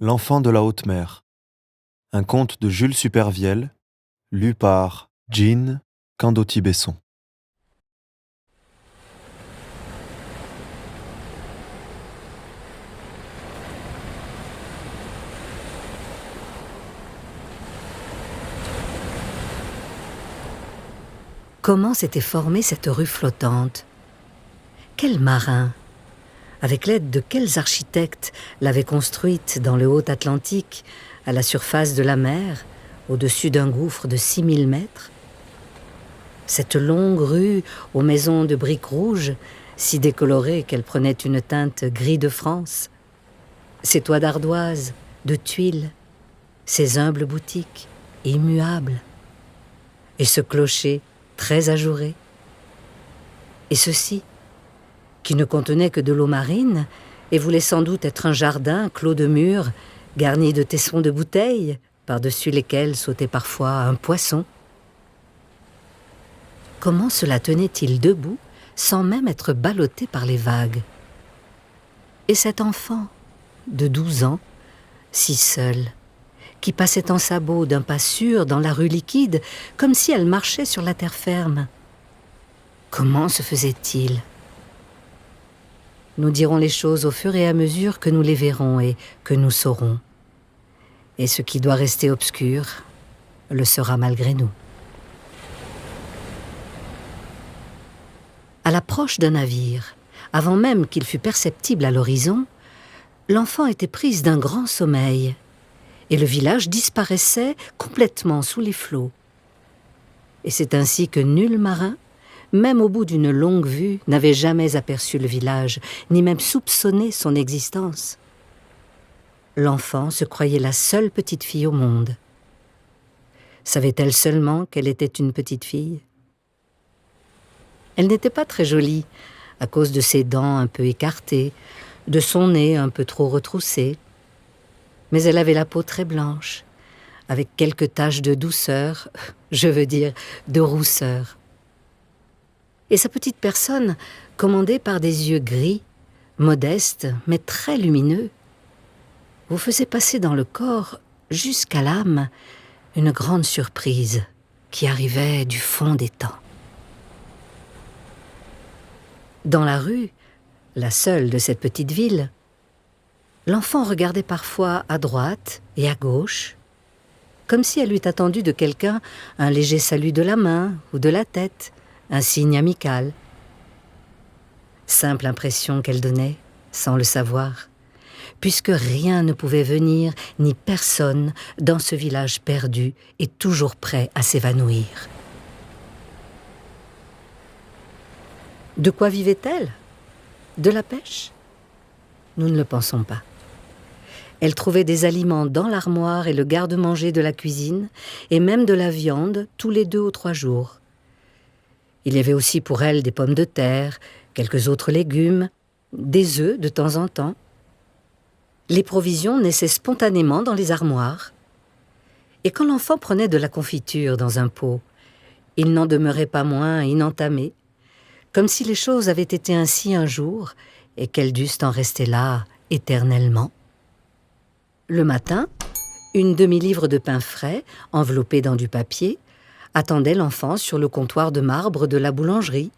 L'enfant de la haute mer. Un conte de Jules Supervielle, lu par Jean Candotti-Besson. Comment s'était formée cette rue flottante? Quels marins, avec l'aide de quels architectes l'avaient construite dans le haut Atlantique, à la surface de la mer, au-dessus d'un gouffre de 6000 mètres? Cette longue rue aux maisons de briques rouges, si décolorées qu'elles prenaient une teinte gris de France, ces toits d'ardoise, de tuiles, ces humbles boutiques, immuables, et ce clocher très ajouré, et ceci, qui ne contenait que de l'eau marine et voulait sans doute être un jardin clos de murs, garni de tessons de bouteilles, par-dessus lesquels sautait parfois un poisson. Comment cela tenait-il debout, sans même être ballotté par les vagues? Et cet enfant, de 12 ans, si seul, qui passait en sabots d'un pas sûr dans la rue liquide, comme si elle marchait sur la terre ferme. Comment se faisait-il? Nous dirons les choses au fur et à mesure que nous les verrons et que nous saurons. Et ce qui doit rester obscur le sera malgré nous. À l'approche d'un navire, avant même qu'il fût perceptible à l'horizon, l'enfant était prise d'un grand sommeil, et le village disparaissait complètement sous les flots. Et c'est ainsi que nul marin, même au bout d'une longue vue, n'avait jamais aperçu le village, ni même soupçonné son existence. L'enfant se croyait la seule petite fille au monde. Savait-elle seulement qu'elle était une petite fille? Elle n'était pas très jolie, à cause de ses dents un peu écartées, de son nez un peu trop retroussé. Mais elle avait la peau très blanche, avec quelques taches de douceur, je veux dire de rousseur. Et sa petite personne, commandée par des yeux gris, modestes mais très lumineux, vous faisait passer dans le corps, jusqu'à l'âme, une grande surprise qui arrivait du fond des temps. Dans la rue, la seule de cette petite ville, l'enfant regardait parfois à droite et à gauche, comme si elle eût attendu de quelqu'un un léger salut de la main ou de la tête, un signe amical. Simple impression qu'elle donnait, sans le savoir, puisque rien ne pouvait venir, ni personne, dans ce village perdu et toujours prêt à s'évanouir. De quoi vivait-elle? De la pêche? Nous ne le pensons pas. Elle trouvait des aliments dans l'armoire et le garde-manger de la cuisine, et même de la viande tous les 2 ou 3 jours. Il y avait aussi pour elle des pommes de terre, quelques autres légumes, des œufs de temps en temps. Les provisions naissaient spontanément dans les armoires. Et quand l'enfant prenait de la confiture dans un pot, il n'en demeurait pas moins inentamé, comme si les choses avaient été ainsi un jour et qu'elles dussent en rester là éternellement. Le matin, une demi-livre de pain frais, enveloppé dans du papier, attendait l'enfant sur le comptoir de marbre de la boulangerie,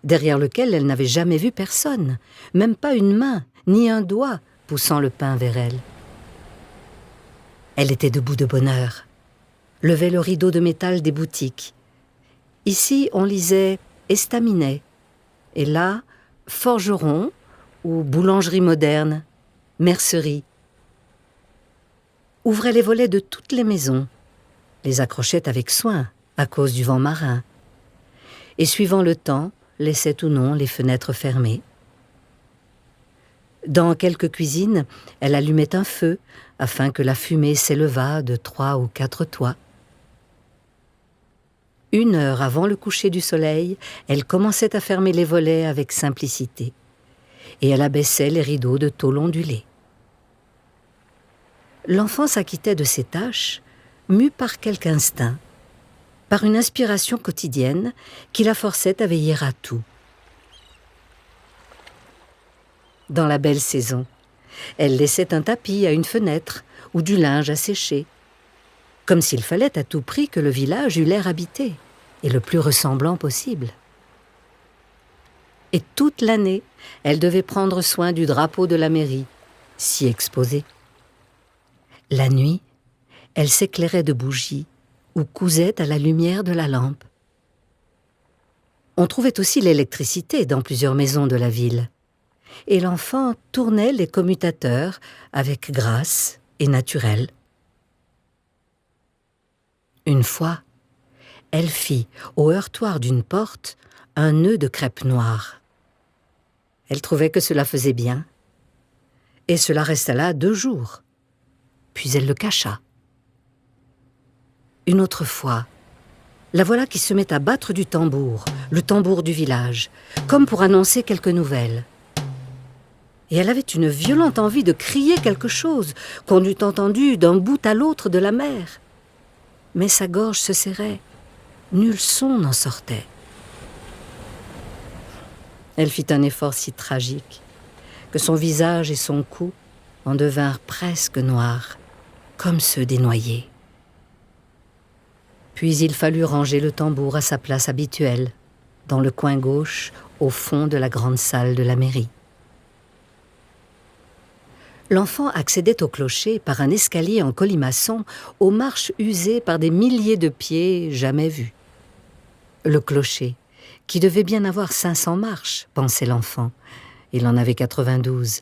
derrière lequel elle n'avait jamais vu personne, même pas une main, ni un doigt, poussant le pain vers elle. Elle était debout de bonne heure, levait le rideau de métal des boutiques. Ici, on lisait « estaminet » et là, « forgeron » ou « boulangerie moderne »,« mercerie ». Ouvrait les volets de toutes les maisons, les accrochait avec soin à cause du vent marin, et suivant le temps, laissait ou non les fenêtres fermées. Dans quelques cuisines, elle allumait un feu afin que la fumée s'élevât de 3 ou 4 toits. 1 heure avant le coucher du soleil, elle commençait à fermer les volets avec simplicité, et elle abaissait les rideaux de tôle ondulée. L'enfant s'acquittait de ses tâches, mue par quelque instinct, par une inspiration quotidienne qui la forçait à veiller à tout. Dans la belle saison, Elle laissait un tapis à une fenêtre ou du linge à sécher, comme s'il fallait à tout prix que le village eût l'air habité et le plus ressemblant possible. Et toute l'année, elle devait prendre soin du drapeau de la mairie, si exposé. La nuit, elle s'éclairait de bougies ou cousait à la lumière de la lampe. On trouvait aussi l'électricité dans plusieurs maisons de la ville, et l'enfant tournait les commutateurs avec grâce et naturel. Une fois, elle fit, au heurtoir d'une porte, un nœud de crêpe noire. Elle trouvait que cela faisait bien, et cela resta là 2 jours. Puis elle le cacha. Une autre fois, la voilà qui se met à battre du tambour, le tambour du village, comme pour annoncer quelque nouvelle. Et elle avait une violente envie de crier quelque chose qu'on eût entendu d'un bout à l'autre de la mer. Mais sa gorge se serrait, nul son n'en sortait. Elle fit un effort si tragique que son visage et son cou en devinrent presque noirs, comme ceux des noyés. Puis il fallut ranger le tambour à sa place habituelle, dans le coin gauche, au fond de la grande salle de la mairie. L'enfant accédait au clocher par un escalier en colimaçon aux marches usées par des milliers de pieds jamais vus. Le clocher, qui devait bien avoir 500 marches, pensait l'enfant, il en avait 92,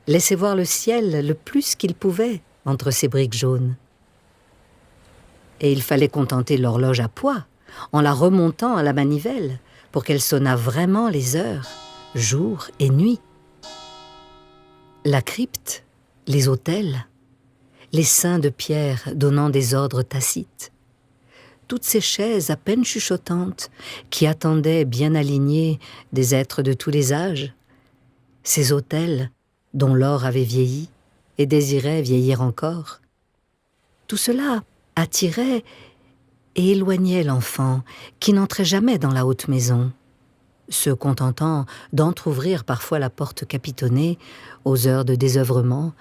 laissait voir le ciel le plus qu'il pouvait entre ses briques jaunes. Et il fallait contenter l'horloge à poids, en la remontant à la manivelle, pour qu'elle sonnât vraiment les heures, jour et nuit. La crypte, les autels, les saints de pierre donnant des ordres tacites, toutes ces chaises à peine chuchotantes qui attendaient bien alignés des êtres de tous les âges, ces autels dont l'or avait vieilli et désirait vieillir encore, tout cela attirait et éloignait l'enfant qui n'entrait jamais dans la haute maison, se contentant d'entr'ouvrir parfois la porte capitonnée aux heures de désœuvrement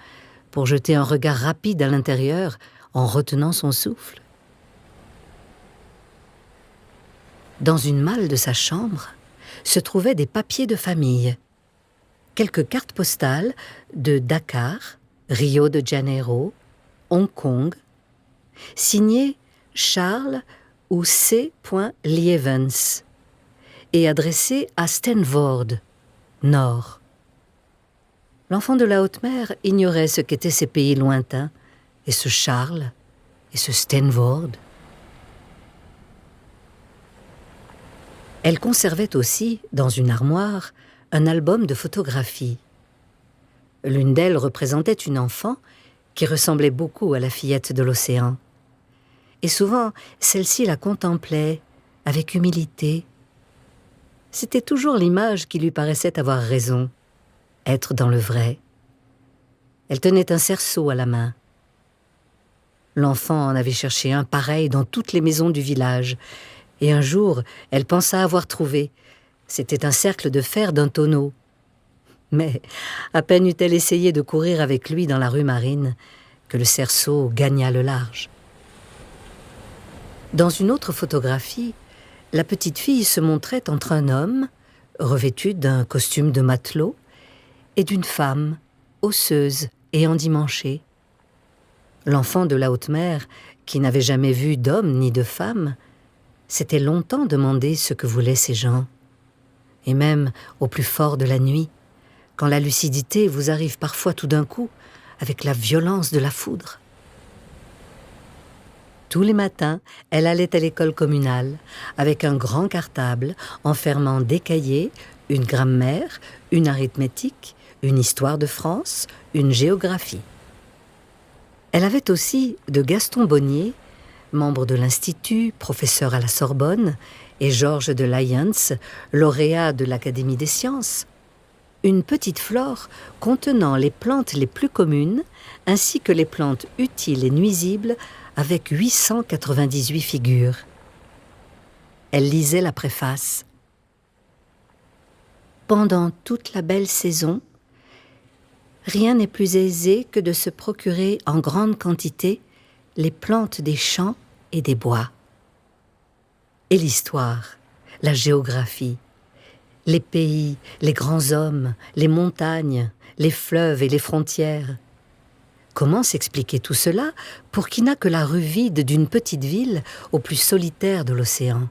pour jeter un regard rapide à l'intérieur en retenant son souffle. Dans une malle de sa chambre se trouvaient des papiers de famille, quelques cartes postales de Dakar, Rio de Janeiro, Hong Kong, signées Charles ou C. Lievens et adressées à Steenvoorde, Nord. L'enfant de la haute mer ignorait ce qu'étaient ces pays lointains, et ce Charles, et ce Steenvoorde. Elle conservait aussi, dans une armoire, un album de photographies. L'une d'elles représentait une enfant qui ressemblait beaucoup à la fillette de l'océan. Et souvent, celle-ci la contemplait avec humilité. C'était toujours l'image qui lui paraissait avoir raison, être dans le vrai. Elle tenait un cerceau à la main. L'enfant en avait cherché un pareil dans toutes les maisons du village, et un jour, elle pensa avoir trouvé. C'était un cercle de fer d'un tonneau. Mais à peine eut-elle essayé de courir avec lui dans la rue Marine que le cerceau gagna le large. Dans une autre photographie, la petite fille se montrait entre un homme, revêtu d'un costume de matelot, et d'une femme, osseuse et endimanchée. L'enfant de la haute mer, qui n'avait jamais vu d'homme ni de femme, s'était longtemps demandé ce que voulaient ces gens. Et même au plus fort de la nuit, quand la lucidité vous arrive parfois tout d'un coup, avec la violence de la foudre. Tous les matins, elle allait à l'école communale, avec un grand cartable enfermant des cahiers, une grammaire, une arithmétique, une histoire de France, une géographie. Elle avait aussi de Gaston Bonnier, membre de l'Institut, professeur à la Sorbonne, et Georges de Lyons, lauréat de l'Académie des sciences, une petite flore contenant les plantes les plus communes, ainsi que les plantes utiles et nuisibles, avec 898 figures. Elle lisait la préface. Pendant toute la belle saison, Rien n'est plus aisé que de se procurer en grande quantité les plantes des champs et des bois. Et l'histoire, la géographie, les pays, les grands hommes, les montagnes, les fleuves et les frontières. Comment s'expliquer tout cela pour qui n'a que la rue vide d'une petite ville au plus solitaire de l'océan?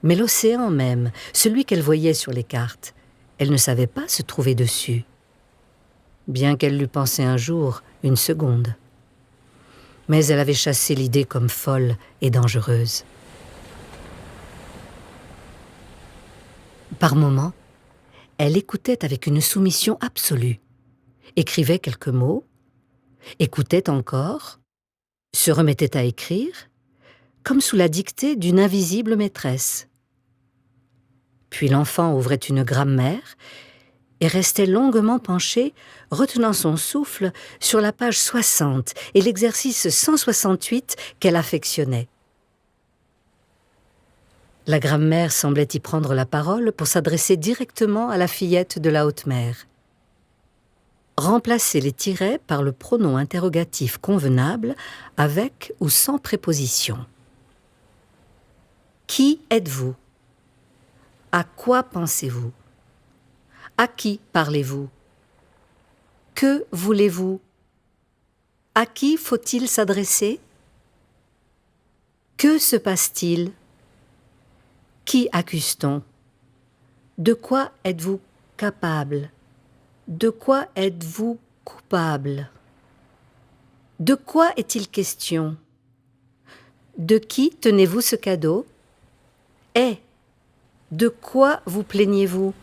Mais l'océan même, celui qu'elle voyait sur les cartes, elle ne savait pas se trouver dessus. Bien qu'elle l'eût pensé un jour, une seconde. Mais elle avait chassé l'idée comme folle et dangereuse. Par moments, elle écoutait avec une soumission absolue, écrivait quelques mots, écoutait encore, se remettait à écrire, comme sous la dictée d'une invisible maîtresse. Puis l'enfant ouvrait une grammaire et restait longuement penché, retenant son souffle sur la page 60 et l'exercice 168 qu'elle affectionnait. La grammaire semblait y prendre la parole pour s'adresser directement à la fillette de la haute mer. Remplacer les tirets par le pronom interrogatif convenable avec ou sans préposition. Qui êtes-vous? À quoi pensez-vous? À qui parlez-vous? Que voulez-vous? À qui faut-il s'adresser? Que se passe-t-il? Qui accuse-t-on? De quoi êtes-vous capable? De quoi êtes-vous coupable? De quoi est-il question? De qui tenez-vous ce cadeau? Eh, de quoi vous plaignez-vous?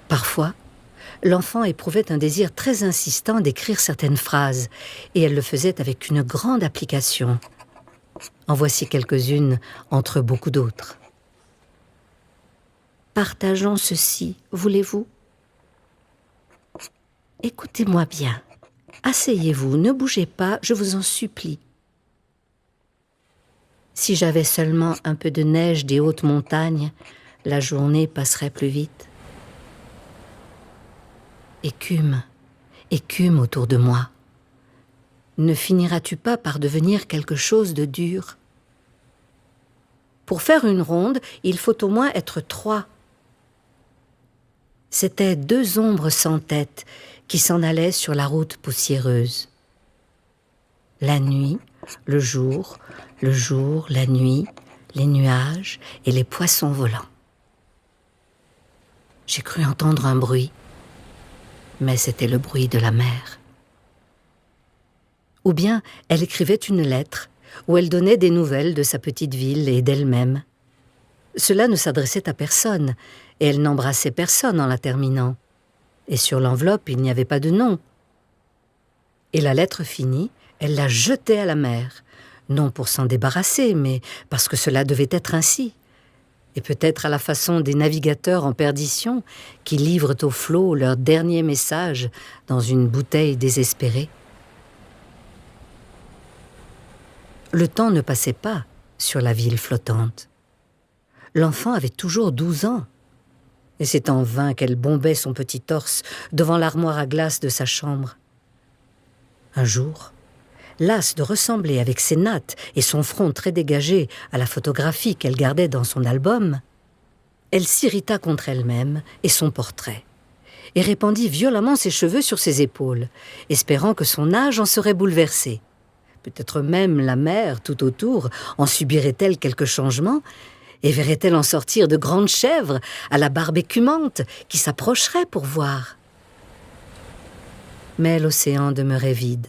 Parfois, l'enfant éprouvait un désir très insistant d'écrire certaines phrases, et elle le faisait avec une grande application. En voici quelques-unes entre beaucoup d'autres. Partageons ceci, voulez-vous? Écoutez-moi bien. Asseyez-vous, ne bougez pas, je vous en supplie. Si j'avais seulement un peu de neige des hautes montagnes, la journée passerait plus vite. Écume, écume autour de moi. Ne finiras-tu pas par devenir quelque chose de dur? Pour faire une ronde, il faut au moins être 3. C'étaient 2 ombres sans tête qui s'en allaient sur la route poussiéreuse. La nuit, le jour, la nuit, les nuages et les poissons volants. J'ai cru entendre un bruit, mais c'était le bruit de la mer. Ou bien elle écrivait une lettre où elle donnait des nouvelles de sa petite ville et d'elle-même. Cela ne s'adressait à personne, et elle n'embrassait personne en la terminant. Et sur l'enveloppe, il n'y avait pas de nom. Et la lettre finie, elle la jetait à la mer, non pour s'en débarrasser, mais parce que cela devait être ainsi. Et peut-être à la façon des navigateurs en perdition qui livrent au flot leur dernier message dans une bouteille désespérée. Le temps ne passait pas sur la ville flottante. L'enfant avait toujours 12 ans, et c'est en vain qu'elle bombait son petit torse devant l'armoire à glace de sa chambre. Un jour, lasse de ressembler avec ses nattes et son front très dégagé à la photographie qu'elle gardait dans son album, elle s'irrita contre elle-même et son portrait, et répandit violemment ses cheveux sur ses épaules, espérant que son âge en serait bouleversé. Peut-être même la mer, tout autour, en subirait-elle quelque changement, et verrait-elle en sortir de grandes chèvres à la barbe écumante qui s'approcheraient pour voir. Mais l'océan demeurait vide,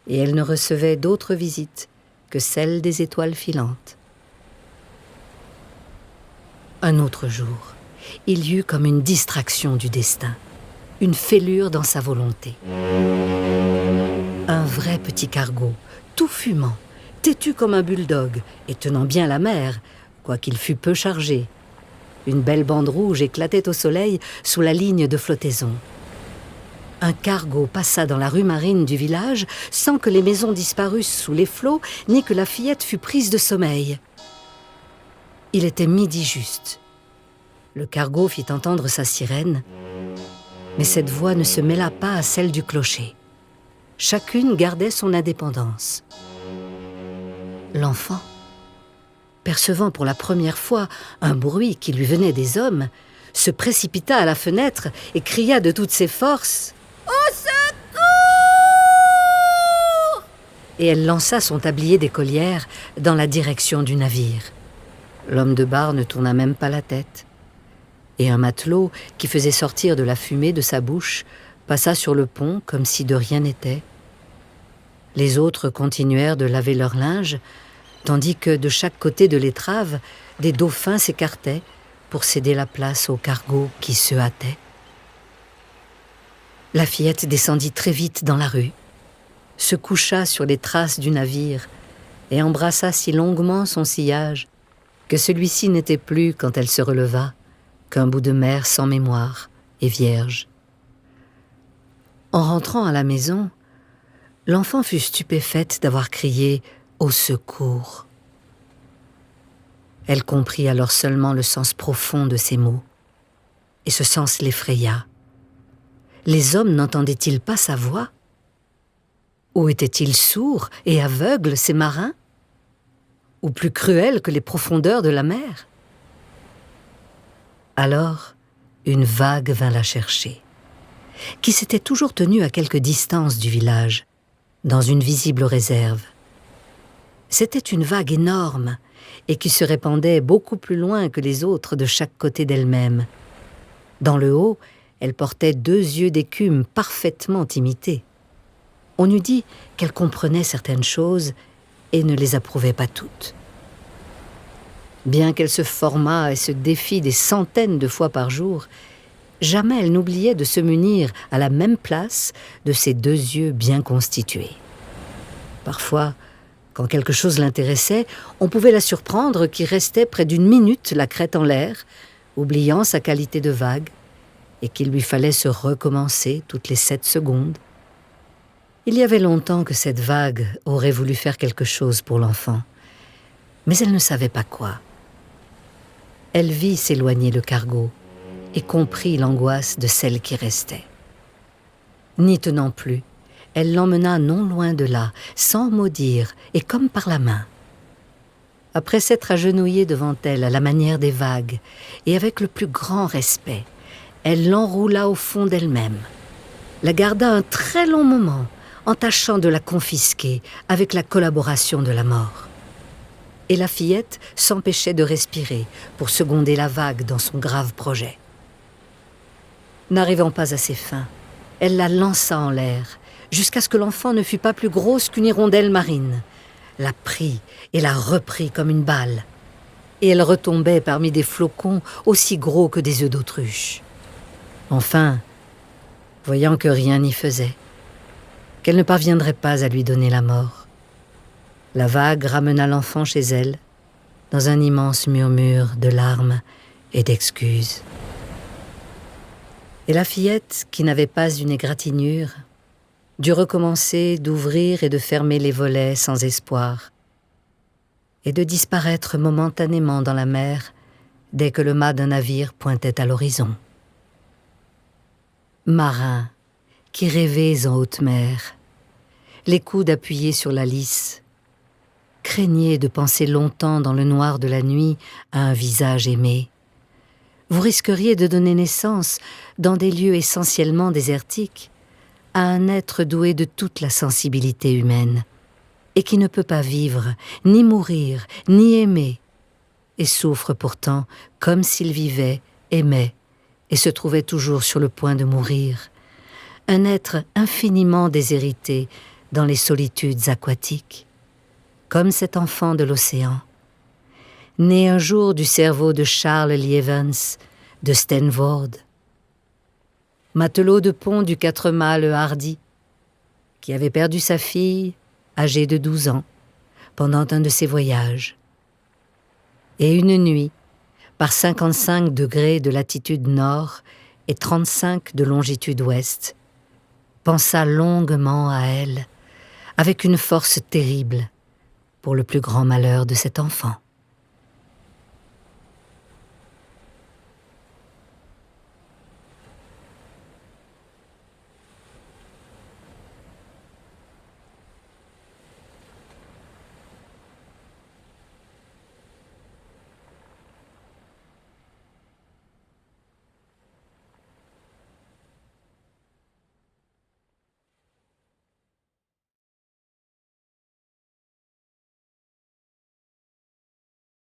et elle ne recevait d'autres visites que celles des étoiles filantes. Un autre jour, il y eut comme une distraction du destin, une fêlure dans sa volonté. Un vrai petit cargo, tout fumant, têtu comme un bulldog et tenant bien la mer, quoiqu'il fût peu chargé. Une belle bande rouge éclatait au soleil sous la ligne de flottaison. Un cargo passa dans la rue marine du village sans que les maisons disparussent sous les flots, ni que la fillette fût prise de sommeil. Il était midi juste. Le cargo fit entendre sa sirène, mais cette voix ne se mêla pas à celle du clocher. Chacune gardait son indépendance. L'enfant, percevant pour la première fois un bruit qui lui venait des hommes, se précipita à la fenêtre et cria de toutes ses forces « Au secours !» Et elle lança son tablier d'écolière dans la direction du navire. L'homme de bar ne tourna même pas la tête. Et un matelot, qui faisait sortir de la fumée de sa bouche, passa sur le pont comme si de rien n'était. Les autres continuèrent de laver leur linge, tandis que de chaque côté de l'étrave, des dauphins s'écartaient pour céder la place au cargo qui se hâtait. La fillette descendit très vite dans la rue, se coucha sur les traces du navire et embrassa si longuement son sillage que celui-ci n'était plus, quand elle se releva, qu'un bout de mer sans mémoire et vierge. En rentrant à la maison, l'enfant fut stupéfaite d'avoir crié « Au secours !» Elle comprit alors seulement le sens profond de ces mots, et ce sens l'effraya. Les hommes n'entendaient-ils pas sa voix? Ou étaient-ils sourds et aveugles, ces marins? Ou plus cruels que les profondeurs de la mer? Alors, une vague vint la chercher, qui s'était toujours tenue à quelque distance du village, dans une visible réserve. C'était une vague énorme et qui se répandait beaucoup plus loin que les autres de chaque côté d'elle-même. Dans le haut, elle portait 2 yeux d'écume parfaitement imités. On eût dit qu'elle comprenait certaines choses et ne les approuvait pas toutes. Bien qu'elle se formât et se défît des centaines de fois par jour, jamais elle n'oubliait de se munir à la même place de ces 2 yeux bien constitués. Parfois, quand quelque chose l'intéressait, on pouvait la surprendre qui restait près d'1 minute la crête en l'air, oubliant sa qualité de vague, et qu'il lui fallait se recommencer toutes les 7 secondes. Il y avait longtemps que cette vague aurait voulu faire quelque chose pour l'enfant, mais elle ne savait pas quoi. Elle vit s'éloigner le cargo et comprit l'angoisse de celle qui restait. N'y tenant plus, elle l'emmena non loin de là, sans mot dire et comme par la main. Après s'être agenouillée devant elle à la manière des vagues et avec le plus grand respect, elle l'enroula au fond d'elle-même, la garda un très long moment en tâchant de la confisquer avec la collaboration de la mort. Et la fillette s'empêchait de respirer pour seconder la vague dans son grave projet. N'arrivant pas à ses fins, elle la lança en l'air, jusqu'à ce que l'enfant ne fût pas plus grosse qu'une hirondelle marine, la prit et la reprit comme une balle, et elle retombait parmi des flocons aussi gros que des œufs d'autruche. Enfin, voyant que rien n'y faisait, qu'elle ne parviendrait pas à lui donner la mort, la vague ramena l'enfant chez elle, dans un immense murmure de larmes et d'excuses. Et la fillette, qui n'avait pas une égratignure, dut recommencer d'ouvrir et de fermer les volets sans espoir, et de disparaître momentanément dans la mer dès que le mât d'un navire pointait à l'horizon. Marins, qui rêvez en haute mer, les coudes appuyés sur la lisse, craignez de penser longtemps dans le noir de la nuit à un visage aimé. Vous risqueriez de donner naissance, dans des lieux essentiellement désertiques, à un être doué de toute la sensibilité humaine, et qui ne peut pas vivre, ni mourir, ni aimer, et souffre pourtant comme s'il vivait, aimait, et se trouvait toujours sur le point de mourir. Un être infiniment déshérité dans les solitudes aquatiques, comme cet enfant de l'océan, né un jour du cerveau de Charles Lievens, de Steenvoorde, matelot de pont du 4 mâts le Hardy, qui avait perdu sa fille, âgée de 12 ans, pendant un de ses voyages. Et une nuit, par 55 degrés de latitude nord et 35 de longitude ouest, pensa longuement à elle, avec une force terrible, pour le plus grand malheur de cet enfant.